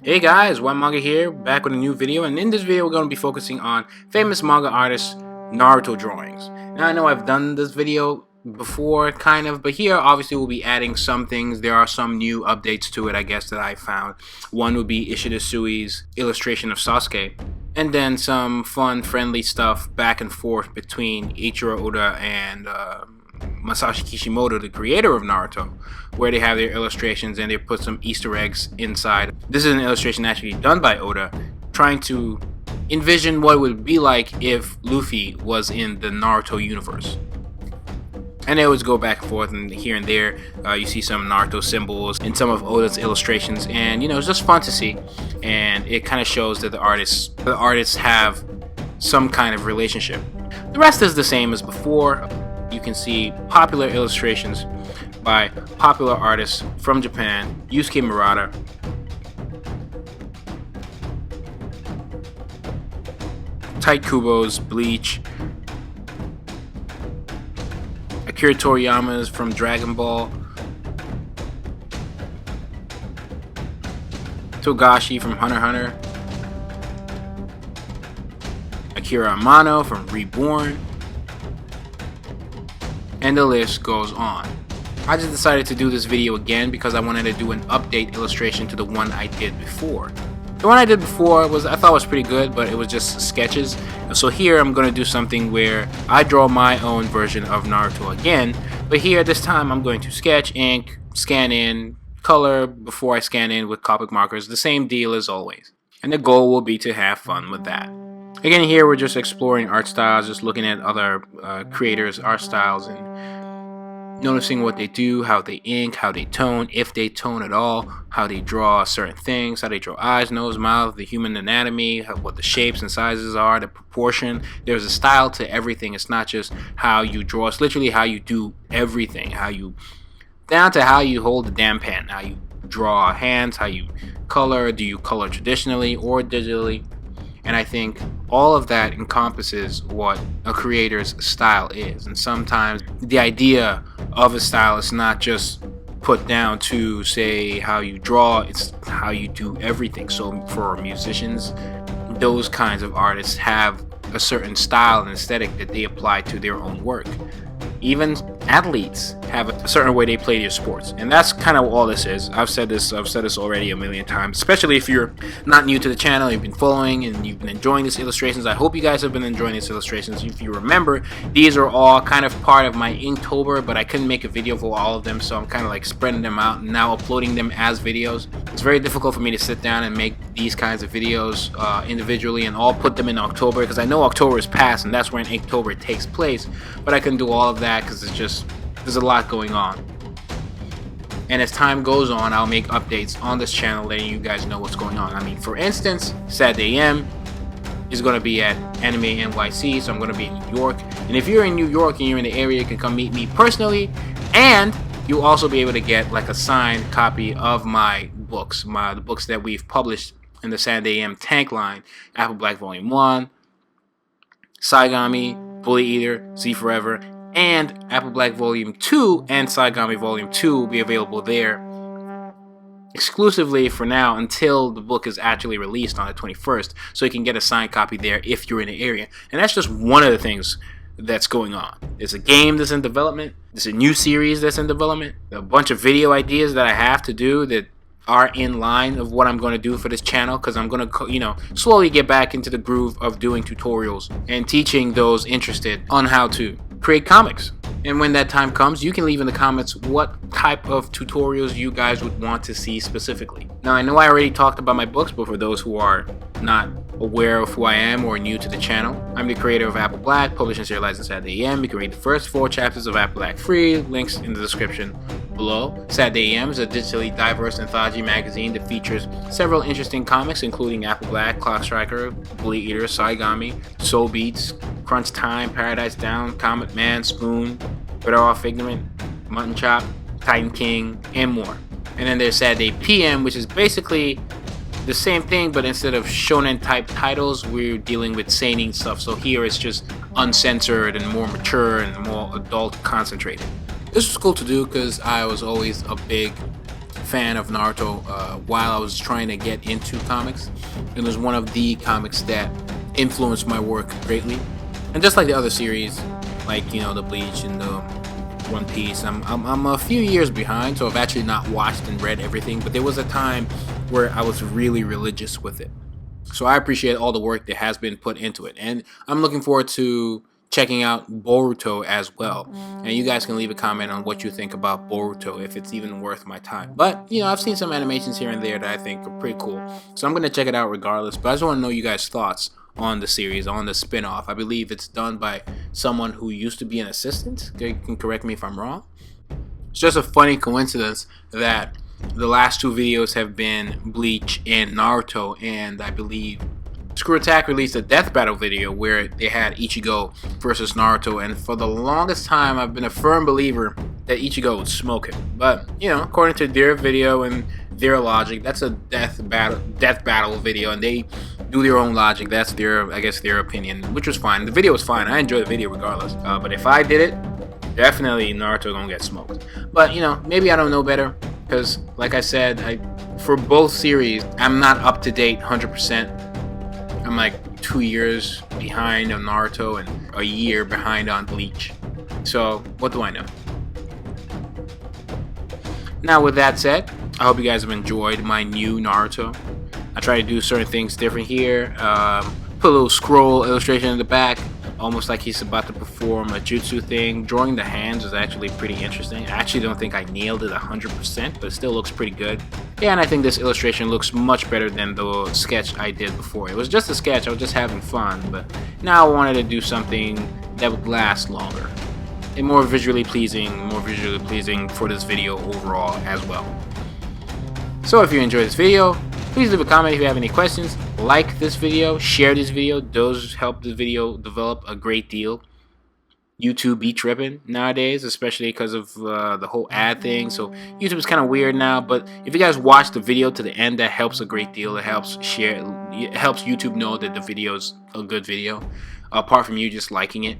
Hey guys, One Manga here, back with a new video, and in this video we're going to be focusing on famous manga artist Naruto drawings. Now I know I've done this video before, kind of, but here obviously we'll be adding some things. There are some new updates to it, I guess, that I found. One would be Ishida Sui's illustration of Sasuke, and then some fun, friendly stuff back and forth between Eiichiro Oda and Masashi Kishimoto, the creator of Naruto, where they have their illustrations and they put some Easter eggs inside. This is an illustration actually done by Oda, trying to envision what it would be like if Luffy was in the Naruto universe. And they always go back and forth, and here and there you see some Naruto symbols in some of Oda's illustrations, and you know, it's just fun to see, and it kind of shows that the artists have some kind of relationship. The rest is the same as before. You can see popular illustrations by popular artists from Japan: Yusuke Murata, Tite Kubo's Bleach, Akira Toriyama's from Dragon Ball, Togashi from Hunter x Hunter, Akira Amano from Reborn, and the list goes on. I just decided to do this video again because I wanted to do an update illustration to the one I did before. The one I did before I thought was pretty good, but it was just sketches. So here I'm going to do something where I draw my own version of Naruto again, but here this time I'm going to sketch, ink, scan in, color before I scan in with Copic markers, the same deal as always. And the goal will be to have fun with that. Again, here we're just exploring art styles, just looking at other creators' art styles and noticing what they do, how they ink, how they tone, if they tone at all, how they draw certain things, how they draw eyes, nose, mouth, the human anatomy, what the shapes and sizes are, the proportion. There's a style to everything. It's not just how you draw, it's literally how you do everything, down to how you hold the damn pen, how you draw hands, how you color, do you color traditionally or digitally? And I think all of that encompasses what a creator's style is. And sometimes the idea of a style is not just put down to, say, how you draw, it's how you do everything. So for musicians, those kinds of artists have a certain style and aesthetic that they apply to their own work. Even athletes have a certain way they play their sports, and that's kind of all this is. I've said this already a million times, especially if you're not new to the channel, you've been following and you've been enjoying these illustrations. I hope you guys have been enjoying these illustrations. If you remember, these are all kind of part of my Inktober, but I couldn't make a video for all of them, so I'm kind of like spreading them out and now uploading them as videos. It's very difficult for me to sit down and make these kinds of videos individually and all put them in October, because I know October is past and that's when Inktober takes place, but I couldn't do all of that because there's a lot going on. And as time goes on, I'll make updates on this channel letting you guys know what's going on. I mean, for instance, Saturday AM is going to be at Anime NYC, so I'm going to be in New York. And if you're in New York and you're in the area, you can come meet me personally, and you'll also be able to get like a signed copy of my books, the books that we've published in the Saturday AM tank line: Apple Black Volume 1, Saigami, Bully Eater, Z Forever, and Apple Black Volume 2 and Saigami Volume 2 will be available there exclusively for now until the book is actually released on the 21st, so you can get a signed copy there if you're in the area. And that's just one of the things that's going on. There's a game that's in development, there's a new series that's in development, a bunch of video ideas that I have to do that are in line of what I'm going to do for this channel, because I'm going to, you know, slowly get back into the groove of doing tutorials and teaching those interested on how to create comics. And when that time comes, you can leave in the comments what type of tutorials you guys would want to see specifically. Now, I know I already talked about my books, but for those who are not aware of who I am or new to the channel, I'm the creator of Apple Black, published and serialized in Saturday AM. You can read the first 4 chapters of Apple Black free, links in the description below. Saturday AM is a digitally diverse anthology magazine that features several interesting comics, including Apple Black, Clock Striker, Bully Eater, Saigami, Soul Beats, Crunch Time, Paradise Down, Comet Man, Spoon, Better Off Figment, Mutton Chop, Titan King, and more. And then there's Saturday PM, which is basically the same thing, but instead of shonen type titles, we're dealing with seinen stuff. So here it's just uncensored and more mature and more adult concentrated. This was cool to do because I was always a big fan of Naruto while I was trying to get into comics. It was one of the comics that influenced my work greatly. And just like the other series, like, you know, the Bleach and the One Piece, I'm a few years behind, so I've actually not watched and read everything, but there was a time where I was really religious with it. So I appreciate all the work that has been put into it, and I'm looking forward to checking out Boruto as well. And you guys can leave a comment on what you think about Boruto, if it's even worth my time. But, you know, I've seen some animations here and there that I think are pretty cool, so I'm going to check it out regardless. But I just want to know you guys' thoughts on the series, on the spin-off. I believe it's done by someone who used to be an assistant. You can correct me if I'm wrong. It's just a funny coincidence that the last two videos have been Bleach and Naruto, and I believe Screw Attack released a death battle video where they had Ichigo versus Naruto, and for the longest time I've been a firm believer that Ichigo would smoke him. But, you know, according to their video and their logic, that's a death battle video, and they do their own logic. That's their, I guess, their opinion, which was fine. The video was fine. I enjoyed the video regardless. But if I did it, definitely Naruto gonna get smoked. But, you know, maybe I don't know better, because like I said, for both series, I'm not up to date 100%. I'm like 2 years behind on Naruto and a year behind on Bleach. So, what do I know? Now, with that said, I hope you guys have enjoyed my new Naruto. I try to do certain things different here. Put a little scroll illustration in the back, almost like he's about to perform a jutsu thing. Drawing the hands is actually pretty interesting. I actually don't think I nailed it 100%, but it still looks pretty good. Yeah, and I think this illustration looks much better than the sketch I did before. It was just a sketch, I was just having fun, but now I wanted to do something that would last longer and more visually pleasing for this video overall as well. So if you enjoyed this video, please leave a comment if you have any questions. Like this video, share this video. Those help the video develop a great deal. YouTube be tripping nowadays, especially because of the whole ad thing. So YouTube is kind of weird now, but if you guys watch the video to the end, that helps a great deal. It helps YouTube know that the video's a good video, apart from you just liking it.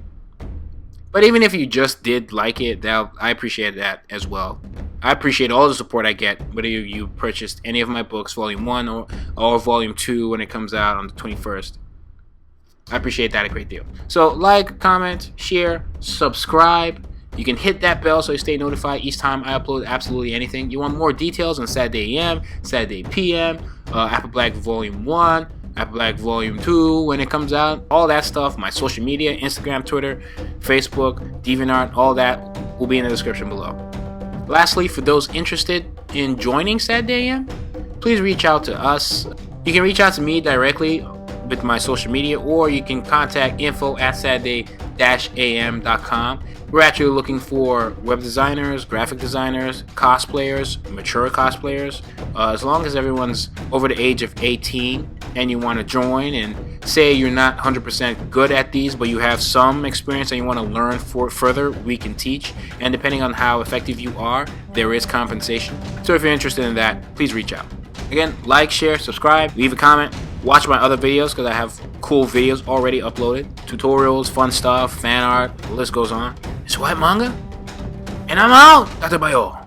But even if you just did like it, I appreciate that as well. I appreciate all the support I get, whether you purchased any of my books, Volume 1 or Volume 2 when it comes out on the 21st. I appreciate that a great deal. So like, comment, share, subscribe. You can hit that bell so you stay notified each time I upload absolutely anything. You want more details on Saturday AM, Saturday PM, Apple Black Volume 1, Apple Black Volume 2 when it comes out. All that stuff, my social media, Instagram, Twitter, Facebook, DeviantArt, all that will be in the description below. Lastly, for those interested in joining Saturday AM, please reach out to us. You can reach out to me directly with my social media, or you can contact info@saturday-am.com. We're actually looking for web designers, graphic designers, cosplayers, mature cosplayers. As long as everyone's over the age of 18 and you want to join, and say you're not 100% good at these, but you have some experience and you want to learn further, we can teach. And depending on how effective you are, there is compensation. So if you're interested in that, please reach out. Again, like, share, subscribe, leave a comment. Watch my other videos because I have cool videos already uploaded. Tutorials, fun stuff, fan art, the list goes on. It's White Manga, and I'm out! Tatebayo!